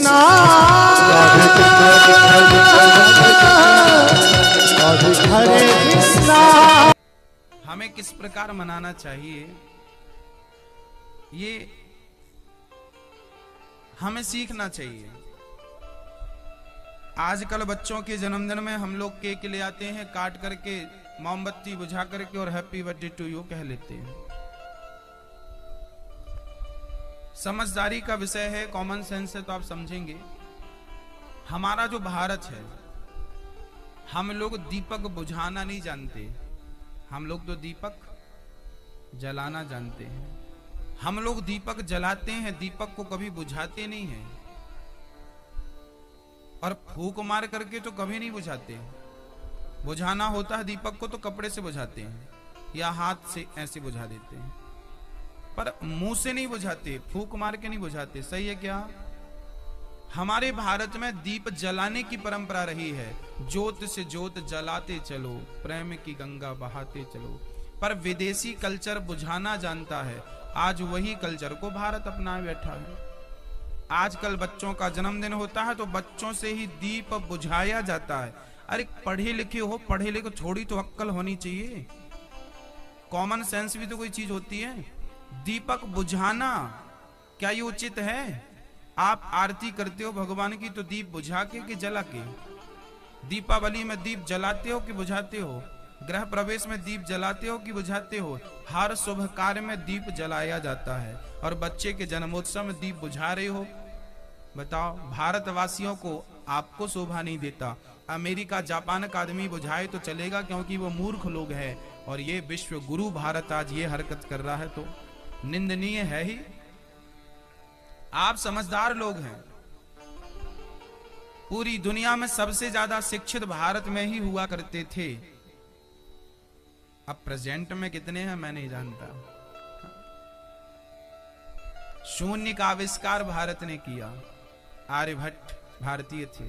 कृष्णा हरे कृष्णा। हमें किस प्रकार मनाना चाहिए, ये हमें सीखना चाहिए। आजकल बच्चों के जन्मदिन में हम लोग केक ले आते हैं, काट करके मोमबत्ती बुझा करके और हैप्पी बर्थडे टू यू कह लेते हैं। समझदारी का विषय है, कॉमन सेंस है, तो आप समझेंगे। हमारा जो भारत है, हम लोग दीपक बुझाना नहीं जानते, हम लोग तो दीपक जलाना जानते हैं। हम लोग दीपक जलाते हैं, दीपक को कभी बुझाते नहीं हैं, और फूंक मार करके तो कभी नहीं बुझाते। बुझाना होता है दीपक को तो कपड़े से बुझाते हैं या हाथ से ऐसे बुझा देते हैं, पर मुंह से नहीं बुझाते, फूंक मार के नहीं बुझाते। सही है क्या? हमारे भारत में दीप जलाने की परंपरा रही है। ज्योत से ज्योत जलाते चलो, प्रेम की गंगा बहाते चलो। पर विदेशी कल्चर बुझाना जानता है, आज वही कल्चर को भारत अपनाए बैठा है। आजकल बच्चों का जन्मदिन होता है तो बच्चों से ही दीप बुझाया जाता है। अरे पढ़े लिखे हो, पढ़े लिखे, थोड़ी तो अक्ल होनी चाहिए, कॉमन सेंस भी तो कोई चीज होती है। दीपक बुझाना क्या ये उचित है? आप आरती करते हो भगवान की तो दीप बुझा के कि जला के? दीपावली में दीप जलाते हो कि बुझाते हो? गृह प्रवेश में दीप जलाते हो कि बुझाते हो? हर शुभ कार्य में दीप जलाया जाता है, और बच्चे के जन्मोत्सव में दीप बुझा रहे हो। बताओ, भारतवासियों को आपको शोभा नहीं देता। अमेरिका जापान का आदमी बुझाए तो चलेगा, क्योंकि वो मूर्ख लोग हैं, और ये विश्व गुरु भारत आज ये हरकत कर रहा है तो निंदनीय है ही। आप समझदार लोग हैं। पूरी दुनिया में सबसे ज्यादा शिक्षित भारत में ही हुआ करते थे। अब प्रेजेंट में कितने हैं मैं नहीं जानता। शून्य का आविष्कार भारत ने किया, आर्यभट्ट भारतीय थे।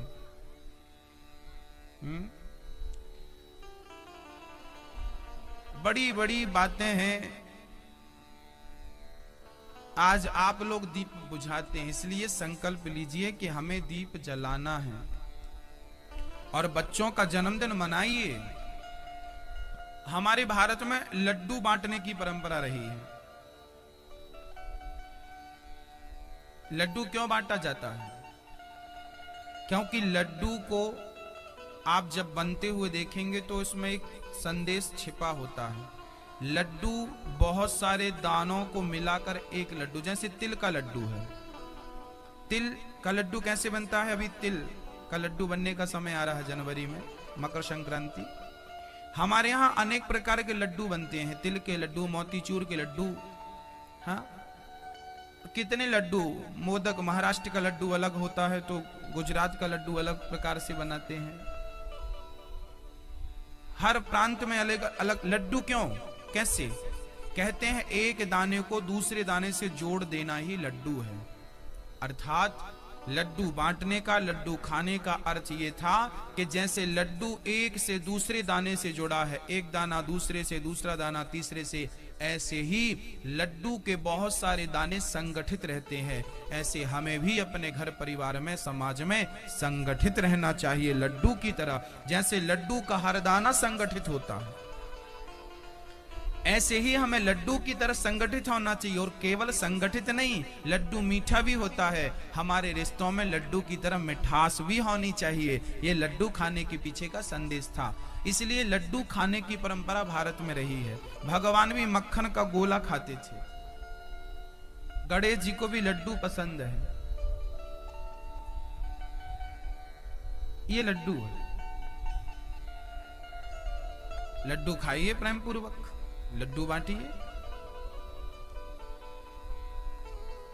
बड़ी बड़ी बातें हैं। आज आप लोग दीप बुझाते हैं, इसलिए संकल्प लीजिए कि हमें दीप जलाना है और बच्चों का जन्मदिन मनाइए। हमारे भारत में लड्डू बांटने की परंपरा रही है। लड्डू क्यों बांटा जाता है? क्योंकि लड्डू को आप जब बनते हुए देखेंगे तो इसमें एक संदेश छिपा होता है। लड्डू बहुत सारे दानों को मिलाकर एक लड्डू, जैसे तिल का लड्डू है। तिल का लड्डू कैसे बनता है? अभी तिल का लड्डू बनने का समय आ रहा है जनवरी में, मकर संक्रांति। हमारे यहाँ अनेक प्रकार के लड्डू बनते हैं, तिल के लड्डू, मोतीचूर के लड्डू, हाँ कितने लड्डू। मोदक, महाराष्ट्र का लड्डू अलग होता है तो गुजरात का लड्डू अलग प्रकार से बनाते हैं। हर प्रांत में अलग अलग लड्डू। क्यों, कैसे? कहते हैं एक दाने को दूसरे दाने से जोड़ देना ही लड्डू है। अर्थात लड्डू बांटने का, लड्डू खाने का अर्थ ये था कि जैसे लड्डू एक से दूसरे दाने से जुड़ा है, एक दाना दूसरे से, दूसरा दाना तीसरे से, ऐसे ही लड्डू के बहुत सारे दाने संगठित रहते हैं। ऐसे हमें भी अपने घर परिवार में, समाज में संगठित रहना चाहिए लड्डू की तरह। जैसे लड्डू का हर दाना संगठित होता है, ऐसे ही हमें लड्डू की तरह संगठित होना चाहिए। और केवल संगठित नहीं, लड्डू मीठा भी होता है। हमारे रिश्तों में लड्डू की तरह मिठास भी होनी चाहिए। ये लड्डू खाने के पीछे का संदेश था, इसलिए लड्डू खाने की परंपरा भारत में रही है। भगवान भी मक्खन का गोला खाते थे। गणेश जी को भी लड्डू पसंद है। ये लड्डू है, लड्डू खाइए प्रेम पूर्वक, लड्डू बांटिए।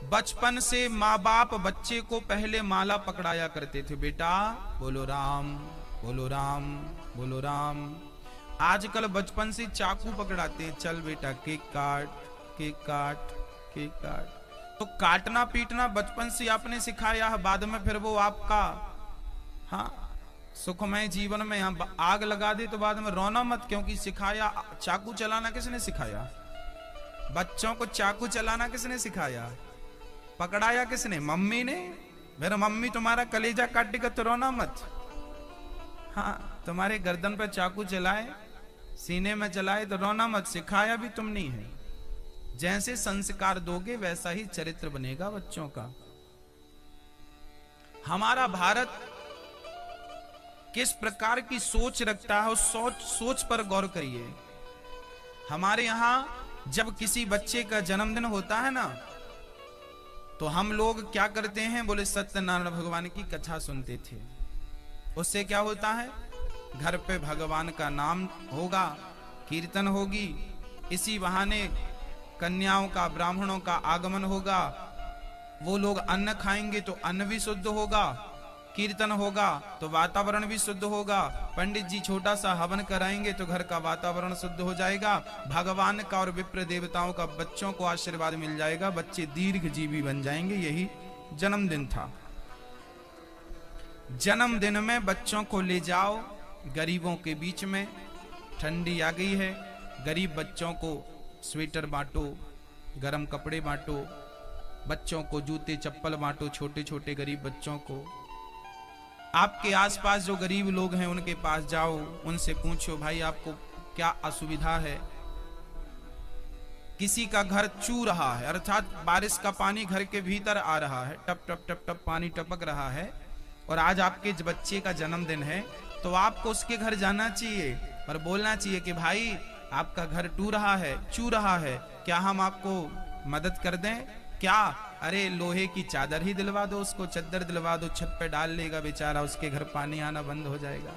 बचपन से माँ बाप बच्चे को पहले माला पकड़ाया करते थे, बेटा बोलो राम, बोलो राम, बोलो राम। आजकल बचपन से चाकू पकड़ाते हैं, चल बेटा केक काट, केक काट, केक काट। तो काटना पीटना बचपन से आपने सिखाया है, बाद में फिर वो आपका सुखमय जीवन में आग लगा दे तो बाद में रोना मत, क्योंकि सिखाया। चाकू चलाना किसने सिखाया? बच्चों को चाकू चलाना किसने सिखाया? पकड़ाया किसने? मम्मी ने। मेरा मम्मी तुम्हारा कलेजा काटेगा तो रोना मत। हाँ, तुम्हारे गर्दन पर चाकू चलाए, सीने में चलाए तो रोना मत, सिखाया भी तुम नहीं है। जैसे संस्कार दोगे वैसा ही चरित्र बनेगा बच्चों का। हमारा भारत किस प्रकार की सोच रखता है, उस सोच पर गौर करिए। हमारे यहां जब किसी बच्चे का जन्मदिन होता है ना, तो हम लोग क्या करते हैं, बोले सत्यनारायण भगवान की कथा सुनते थे। उससे क्या होता है, घर पे भगवान का नाम होगा, कीर्तन होगी, इसी बहाने कन्याओं का, ब्राह्मणों का आगमन होगा, वो लोग अन्न खाएंगे तो अन्न भी शुद्ध होगा, कीर्तन होगा तो वातावरण भी शुद्ध होगा, पंडित जी छोटा सा हवन कराएंगे तो घर का वातावरण शुद्ध हो जाएगा, भगवान का और विप्र देवताओं का बच्चों को आशीर्वाद मिल जाएगा, बच्चे दीर्घजीवी बन जाएंगे। यही जन्मदिन था। जन्मदिन में बच्चों को ले जाओ गरीबों के बीच में, ठंडी आ गई है, गरीब बच्चों को स्वेटर बांटो, गरम कपड़े बांटो, बच्चों को जूते चप्पल बांटो, छोटे छोटे गरीब बच्चों को। आपके आसपास जो गरीब लोग हैं उनके पास जाओ, उनसे पूछो भाई आपको क्या असुविधा है। किसी का घर चू रहा है, अर्थात बारिश का पानी घर के भीतर आ रहा है, टप टप टप टप पानी टपक रहा है, और आज आपके बच्चे का जन्मदिन है, तो आपको उसके घर जाना चाहिए और बोलना चाहिए कि भाई आपका घर टू रहा है, चू रहा है, क्या हम आपको मदद कर दें क्या? अरे लोहे की चादर ही दिलवा दो उसको, चद्दर दिलवा दो, छत पे डाल लेगा बेचारा, उसके घर पानी आना बंद हो जाएगा।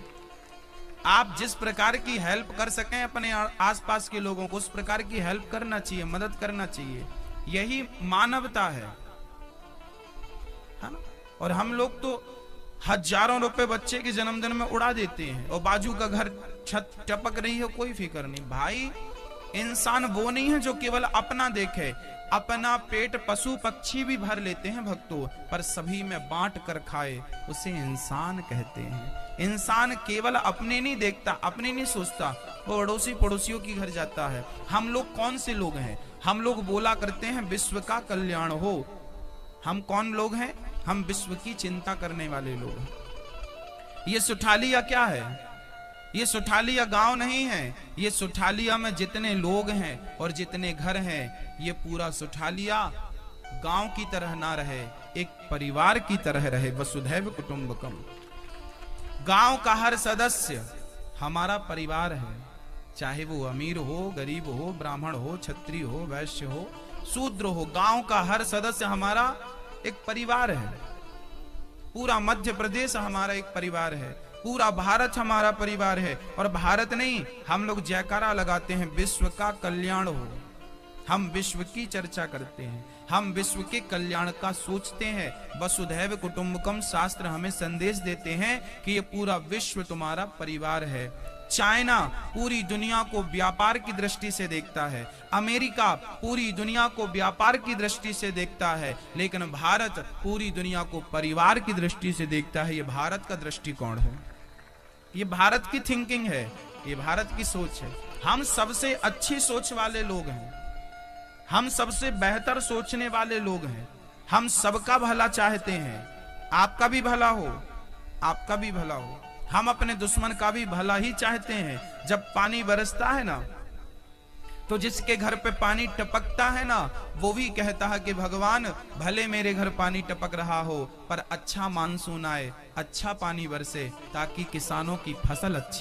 आप जिस प्रकार की हेल्प कर सकें अपने आसपास के लोगों को, उस प्रकार की हेल्प करना चाहिए, मदद करना चाहिए। यही मानवता है ना? और हम लोग तो हजारों रुपए बच्चे के जन्मदिन में उड़ा देते हैं, और बाजू का घर छत टपक रही है, कोई फिक्र नहीं। भाई इंसान वो नहीं है जो केवल अपना देखे, अपना पेट पशु पक्षी भी भर लेते हैं भक्तों, पर सभी में बांट कर खाए उसे इंसान कहते हैं। इंसान केवल अपने नहीं देखता, अपने नहीं सोचता, वो अड़ोसी पड़ोसियों की घर जाता है। हम लोग कौन से लोग हैं? हम लोग बोला करते हैं विश्व का कल्याण हो। हम कौन लोग हैं? हम विश्व की चिंता करने वाले लोग हैं। ये सुठालिया क्या है? ये सुठालिया गांव नहीं है। ये सुठालिया में जितने लोग हैं और जितने घर हैं, ये पूरा सुठालिया गांव की तरह ना रहे, एक परिवार की तरह रहे। वसुधैव कुटुंबकम। गांव का हर सदस्य हमारा परिवार है, चाहे वो अमीर हो, गरीब हो, ब्राह्मण हो, क्षत्रिय हो, वैश्य हो, शूद्र हो। गांव का हर सदस्य हमारा एक परिवार है। पूरा मध्य प्रदेश हमारा एक परिवार है, पूरा भारत हमारा परिवार है। और भारत नहीं, हम लोग जयकारा लगाते हैं विश्व का कल्याण हो। हम विश्व की चर्चा करते हैं, हम विश्व के कल्याण का सोचते हैं। वसुधैव कुटुंबकम शास्त्र हमें संदेश देते हैं कि ये पूरा विश्व तुम्हारा परिवार है। चाइना पूरी दुनिया को व्यापार की दृष्टि से देखता है, अमेरिका पूरी दुनिया को व्यापार की दृष्टि से देखता है, लेकिन भारत पूरी दुनिया को परिवार की दृष्टि से देखता है। ये भारत का दृष्टिकोण है, ये भारत की थिंकिंग है, ये भारत की सोच है। हम सबसे अच्छी सोच वाले लोग हैं, हम सबसे बेहतर सोचने वाले लोग हैं, हम सबका भला चाहते हैं। आपका भी भला हो, आपका भी भला हो। हम अपने दुश्मन का भी भला ही चाहते हैं। जब पानी बरसता है ना, तो जिसके घर पे पानी टपकता है ना, वो भी कहता है कि भगवान भले मेरे घर पानी टपक रहा हो, पर अच्छा मानसून आए, अच्छा पानी बरसे, ताकि किसानों की फसल अच्छी